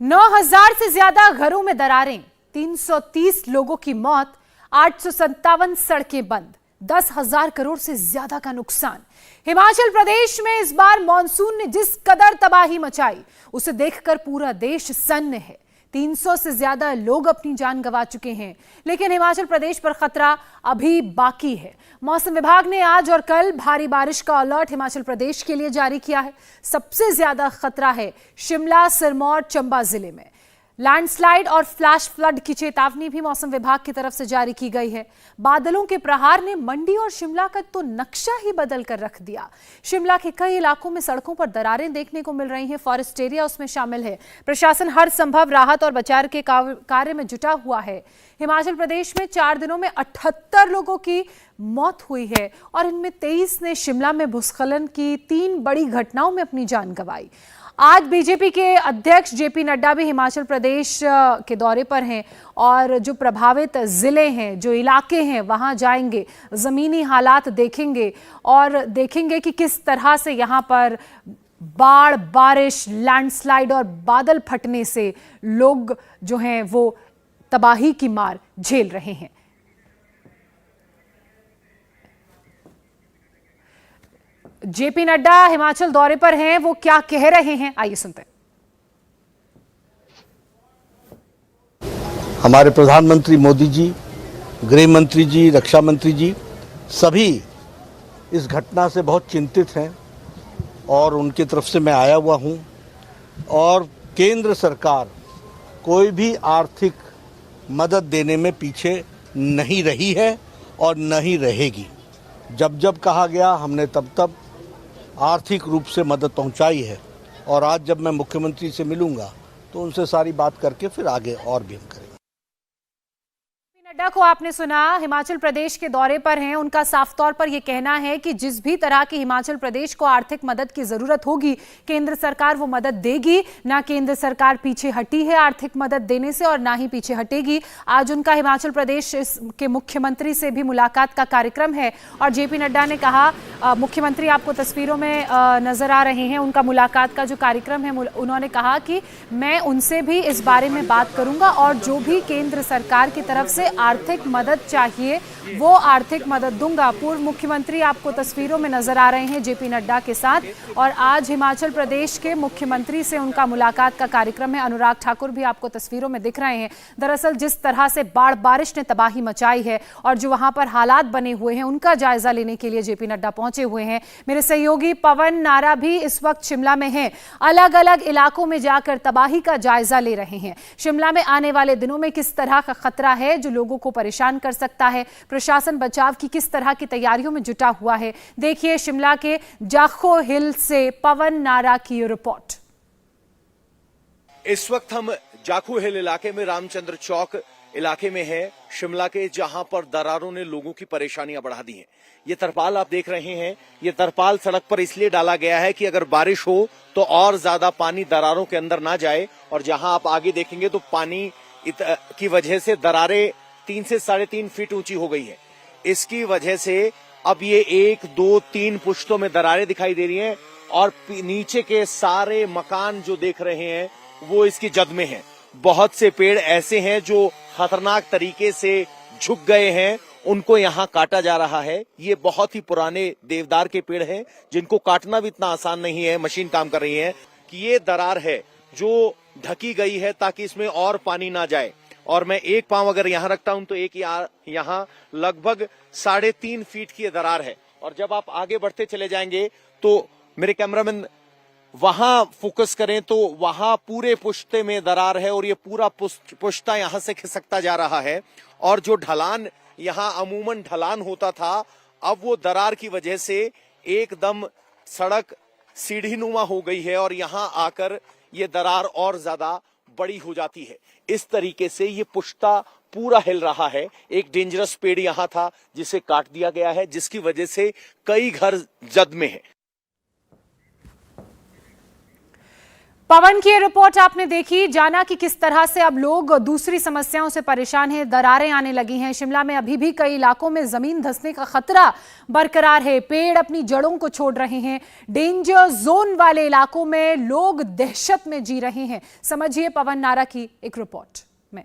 9,000 से ज्यादा घरों में दरारें, 330 लोगों की मौत, 857 सड़कें बंद, 10,000 करोड़ से ज्यादा का नुकसान। हिमाचल प्रदेश में इस बार मॉनसून ने जिस कदर तबाही मचाई, उसे देखकर पूरा देश सन्न है। 300 से ज्यादा लोग अपनी जान गंवा चुके हैं, लेकिन हिमाचल प्रदेश पर खतरा अभी बाकी है। मौसम विभाग ने आज और कल भारी बारिश का अलर्ट हिमाचल प्रदेश के लिए जारी किया है। सबसे ज्यादा खतरा है शिमला, सिरमौर, चंबा जिले में। लैंडस्लाइड और फ्लैश फ्लड की चेतावनी भी मौसम विभाग की तरफ से जारी की गई है। बादलों के प्रहार ने मंडी और शिमला का तो नक्शा ही बदल कर रख दिया। शिमला के कई इलाकों में सड़कों पर दरारें देखने को मिल रही हैं, फॉरेस्ट एरिया उसमें शामिल है। प्रशासन हर संभव राहत और बचाव के कार्य में जुटा हुआ है। हिमाचल प्रदेश में 4 दिनों में 78 लोगों की मौत हुई है और इनमें 23 ने शिमला में भूस्खलन की 3 बड़ी घटनाओं में अपनी जान गंवाई। आज बीजेपी के अध्यक्ष जेपी नड्डा भी हिमाचल प्रदेश के दौरे पर हैं और जो प्रभावित जिले हैं, जो इलाके हैं, वहां जाएंगे, जमीनी हालात देखेंगे और देखेंगे कि किस तरह से यहां पर बाढ़, बारिश, लैंडस्लाइड और बादल फटने से लोग जो हैं वो तबाही की मार झेल रहे हैं। जेपी नड्डा हिमाचल दौरे पर हैं, वो क्या कह रहे हैं, आइए सुनते हैं। हमारे प्रधानमंत्री मोदी जी, गृह मंत्री जी, रक्षा मंत्री जी सभी इस घटना से बहुत चिंतित हैं और उनकी तरफ से मैं आया हुआ हूं। और केंद्र सरकार कोई भी आर्थिक मदद देने में पीछे नहीं रही है और नहीं रहेगी। जब जब कहा गया हमने तब तब आर्थिक रूप से मदद पहुंचाई है और आज जब मैं मुख्यमंत्री से मिलूंगा तो उनसे सारी बात करके फिर आगे और भी हम करेंगे। नड्डा को आपने सुना, हिमाचल प्रदेश के दौरे पर हैं। उनका साफ तौर पर यह कहना है कि जिस भी तरह की हिमाचल प्रदेश को आर्थिक मदद की जरूरत होगी, केंद्र सरकार वो मदद देगी। ना केंद्र सरकार पीछे हटी है आर्थिक मदद देने से और ना ही पीछे हटेगी। आज उनका हिमाचल प्रदेश के मुख्यमंत्री से भी मुलाकात का कार्यक्रम है और जेपी नड्डा ने कहा, मुख्यमंत्री आपको तस्वीरों में नजर आ रहे हैं, उनका मुलाकात का जो कार्यक्रम है, उन्होंने कहा कि मैं उनसे भी इस बारे में बात करूंगा और जो भी केंद्र सरकार की तरफ से आर्थिक मदद चाहिए वो आर्थिक मदद दूंगा। पूर्व मुख्यमंत्री आपको तस्वीरों में नजर आ रहे हैं जेपी नड्डा के साथ और आज हिमाचल प्रदेश के मुख्यमंत्री से उनका मुलाकात का कार्यक्रम है। अनुराग ठाकुर भी आपको तस्वीरों में दिख रहे हैं। दरअसल जिस तरह से बाढ़ बारिश ने तबाही मचाई है और जो वहां पर हालात बने हुए हैं, उनका जायजा लेने के लिए जेपी नड्डा पहुंचे हुए हैं। मेरे सहयोगी पवन नारा भी इस वक्त शिमला में हैं, अलग अलग इलाकों में जाकर तबाही का जायजा ले रहे हैं। शिमला में आने वाले दिनों में किस तरह का खतरा है जो लोगों को परेशान कर सकता है, प्रशासन बचाव की किस तरह की तैयारियों में जुटा हुआ है, देखिए शिमला के जाखो हिल से पवन नारा की रिपोर्ट। इस वक्त हम जाखो हिल इलाके में रामचंद्र चौक इलाके में है शिमला के, जहां पर दरारों ने लोगों की परेशानियां बढ़ा दी हैं। ये तरपाल आप देख रहे हैं, ये तरपाल सड़क पर इसलिए डाला गया है कि अगर बारिश हो तो और ज्यादा पानी दरारों के अंदर ना जाए। और जहां आप आगे देखेंगे तो पानी की वजह से दरारें 3 से 3.5 फीट ऊंची हो गई है। इसकी वजह से अब ये 1, 2, 3 पुश्तों में दरारें दिखाई दे रही हैं और नीचे के सारे मकान जो देख रहे हैं वो इसकी जद में हैं। बहुत से पेड़ ऐसे हैं जो खतरनाक तरीके से झुक गए हैं, उनको यहाँ काटा जा रहा है। ये बहुत ही पुराने देवदार के पेड़ हैं जिनको काटना भी इतना आसान नहीं है। मशीन काम कर रही है कि ये दरार है जो ढकी गई है ताकि इसमें और पानी ना जाए। और मैं एक पांव अगर यहां रखता हूं तो एक यहां लगभग 3.5 फीट की दरार है। और जब आप आगे बढ़ते चले जाएंगे तो मेरे कैमरामैन वहां फोकस करें तो वहां पूरे पुश्ते में दरार है और ये पूरा पुश्ता यहां से खिसकता जा रहा है। और जो ढलान यहां अमूमन ढलान होता था, अब वो दरार की वजह से एकदम सड़क सीढ़ीनुमा हो गई है और यहां आकर ये दरार और ज्यादा बड़ी हो जाती है। इस तरीके से ये पुश्ता पूरा हिल रहा है। एक डेंजरस पेड़ यहां था जिसे काट दिया गया है, जिसकी वजह से कई घर जद में है। पवन की ये रिपोर्ट आपने देखी, जाना कि किस तरह से अब लोग दूसरी समस्याओं से परेशान हैं, दरारें आने लगी हैं। शिमला में अभी भी कई इलाकों में जमीन धंसने का खतरा बरकरार है, पेड़ अपनी जड़ों को छोड़ रहे हैं। डेंजर जोन वाले इलाकों में लोग दहशत में जी रहे हैं। समझिए पवन नारा की एक रिपोर्ट में।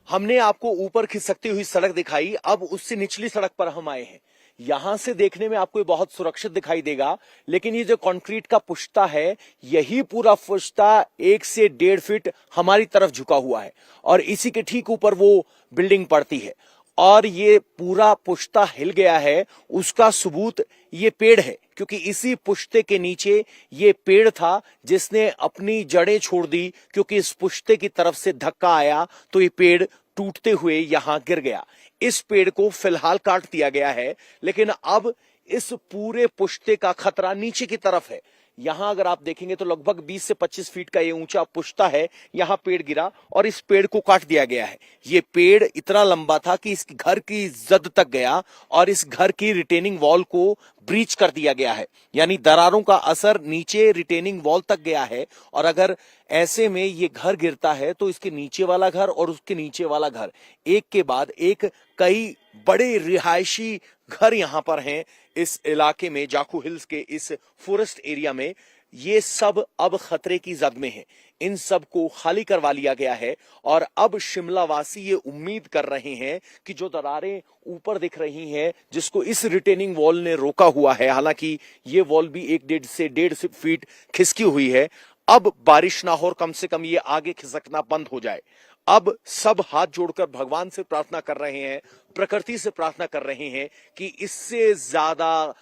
हमने आपको ऊपर खिसकती हुई सड़क दिखाई, अब उससे निचली सड़क पर हम आए हैं। यहां से देखने में आपको ये बहुत सुरक्षित दिखाई देगा, लेकिन ये जो कंक्रीट का पुश्ता है, यही पूरा पुश्ता 1 से 1.5 फीट हमारी तरफ झुका हुआ है और इसी के ठीक ऊपर वो बिल्डिंग पड़ती है और ये पूरा पुश्ता हिल गया है। उसका सबूत ये पेड़ है, क्योंकि इसी पुश्ते के नीचे ये पेड़ था जिसने अपनी जड़ें छोड़ दी, क्योंकि इस पुश्ते की तरफ से धक्का आया तो ये पेड़ टूटते हुए यहां गिर गया। इस पेड़ को फिलहाल काट दिया गया है, लेकिन अब इस पूरे पुश्ते का खतरा नीचे की तरफ है। यहां अगर आप देखेंगे तो लगभग 20 से 25 फीट का ये ऊंचा पुश्ता है, यहां पेड़ गिरा और इस पेड़ को काट दिया गया है। ये पेड़ इतना लंबा था कि इस घर की जद तक गया और इस घर की रिटेनिंग वॉल को ब्रीच कर दिया गया है, यानी दरारों का असर नीचे रिटेनिंग वॉल तक गया है। और अगर ऐसे में ये घर गिरता है तो इसके नीचे वाला घर और उसके नीचे वाला घर एक के बाद एक कई बड़े रिहायशी घर यहां पर हैं इस इलाके में, जाखू हिल्स के इस फॉरेस्ट एरिया में। ये सब अब खतरे की जद में है, इन सब को खाली करवा लिया गया है और अब शिमला वासी ये उम्मीद कर रहे हैं कि जो दरारें ऊपर दिख रही हैं, जिसको इस रिटेनिंग वॉल ने रोका हुआ है, हालांकि ये वॉल भी 1 से 1.5 फीट खिसकी हुई है, अब बारिश ना हो और कम से कम ये आगे खिसकना बंद हो जाए। अब सब हाथ जोड़कर भगवान से प्रार्थना कर रहे हैं, प्रकृति से प्रार्थना कर रहे हैं कि इससे ज्यादा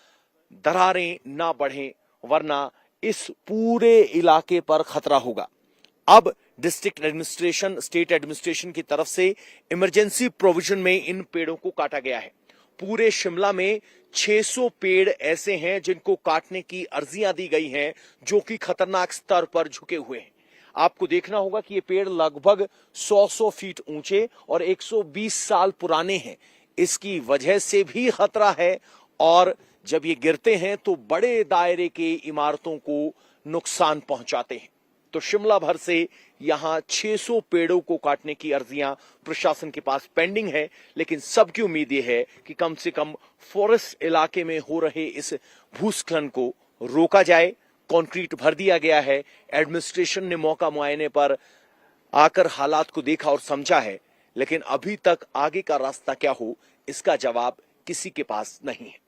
दरारें ना बढ़ें, वरना इस पूरे इलाके पर खतरा होगा। अब डिस्ट्रिक्ट एडमिनिस्ट्रेशन, स्टेट एडमिनिस्ट्रेशन की तरफ से इमरजेंसी प्रोविजन में इन पेड़ों को काटा गया है। पूरे शिमला में 600 पेड़ ऐसे हैं जिनको काटने की अर्जियां दी गई हैं, जो कि खतरनाक स्तर पर झुके हुए हैं। आपको देखना होगा कि ये पेड़ लगभग 100 फीट ऊंचे और 120 साल पुराने हैं। इसकी वजह से भी खतरा है और जब ये गिरते हैं तो बड़े दायरे के इमारतों को नुकसान पहुंचाते हैं। तो शिमला भर से यहां 600 पेड़ों को काटने की अर्जियां प्रशासन के पास पेंडिंग है, लेकिन सबकी उम्मीद यह है कि कम से कम फॉरेस्ट इलाके में हो रहे इस भूस्खलन को रोका जाए। कंक्रीट भर दिया गया है, एडमिनिस्ट्रेशन ने मौका मुआयने पर आकर हालात को देखा और समझा है, लेकिन अभी तक आगे का रास्ता क्या हो, इसका जवाब किसी के पास नहीं है।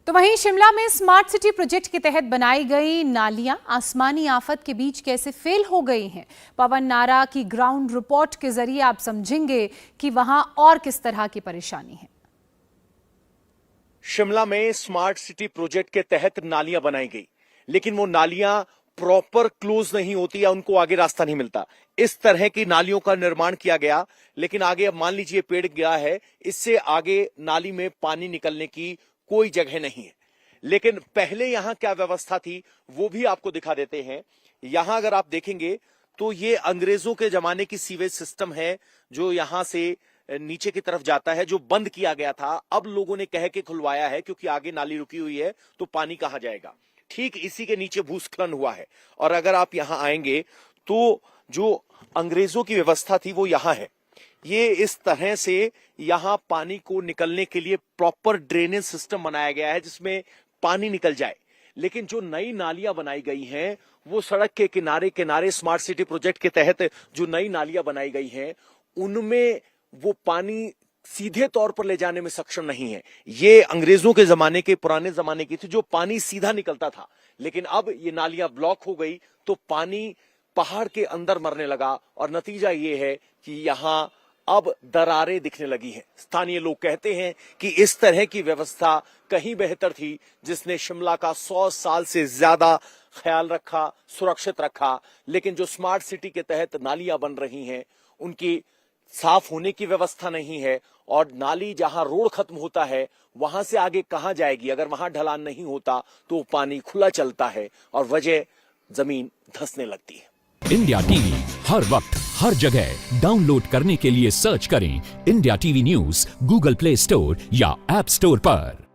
तो वहीं शिमला में स्मार्ट सिटी प्रोजेक्ट के तहत बनाई गई नालियां आसमानी आफत के बीच कैसे फेल हो गई हैं। पवन नारा की ग्राउंड रिपोर्ट के जरिए आप समझेंगे कि वहां और किस तरह की परेशानी है। शिमला में स्मार्ट सिटी प्रोजेक्ट के तहत नालियां बनाई गई, लेकिन वो नालियां प्रॉपर क्लोज नहीं होती या उनको आगे रास्ता नहीं मिलता। इस तरह की नालियों का निर्माण किया गया, लेकिन आगे अब मान लीजिए पेड़ गिरा है, इससे आगे नाली में पानी निकलने की कोई जगह नहीं है। लेकिन पहले यहां क्या व्यवस्था थी वो भी आपको दिखा देते हैं। यहां अगर आप देखेंगे तो ये अंग्रेजों के जमाने की सीवेज सिस्टम है, जो यहां से नीचे की तरफ जाता है, जो बंद किया गया था। अब लोगों ने कह के खुलवाया है, क्योंकि आगे नाली रुकी हुई है तो पानी कहां जाएगा। ठीक इसी के नीचे भूस्खलन हुआ है और अगर आप यहां आएंगे तो जो अंग्रेजों की व्यवस्था थी वो यहां है। ये इस तरह से यहां पानी को निकलने के लिए प्रॉपर ड्रेनेज सिस्टम बनाया गया है, जिसमें पानी निकल जाए। लेकिन जो नई नालियां बनाई गई हैं वो सड़क के किनारे किनारे स्मार्ट सिटी प्रोजेक्ट के तहत जो नई नालियां बनाई गई हैं उनमें वो पानी सीधे तौर पर ले जाने में सक्षम नहीं है। ये अंग्रेजों के जमाने के, पुराने जमाने की थी, जो पानी सीधा निकलता था। लेकिन अब ये नालियां ब्लॉक हो गई तो पानी पहाड़ के अंदर मरने लगा और नतीजा ये है कि यहां अब दरारें दिखने लगी हैं। स्थानीय लोग कहते हैं कि इस तरह की व्यवस्था कहीं बेहतर थी, जिसने शिमला का 100 साल से ज्यादा ख्याल रखा, सुरक्षित रखा। लेकिन जो स्मार्ट सिटी के तहत नालियां बन रही हैं उनकी साफ होने की व्यवस्था नहीं है और नाली जहां रोड खत्म होता है वहां से आगे कहां जाएगी। अगर वहां ढलान नहीं होता तो पानी खुला चलता है और वजह जमीन धंसने लगती है। इंडिया टीवी हर वक्त हर जगह डाउनलोड करने के लिए सर्च करें India TV news Google play store या ऐप स्टोर पर।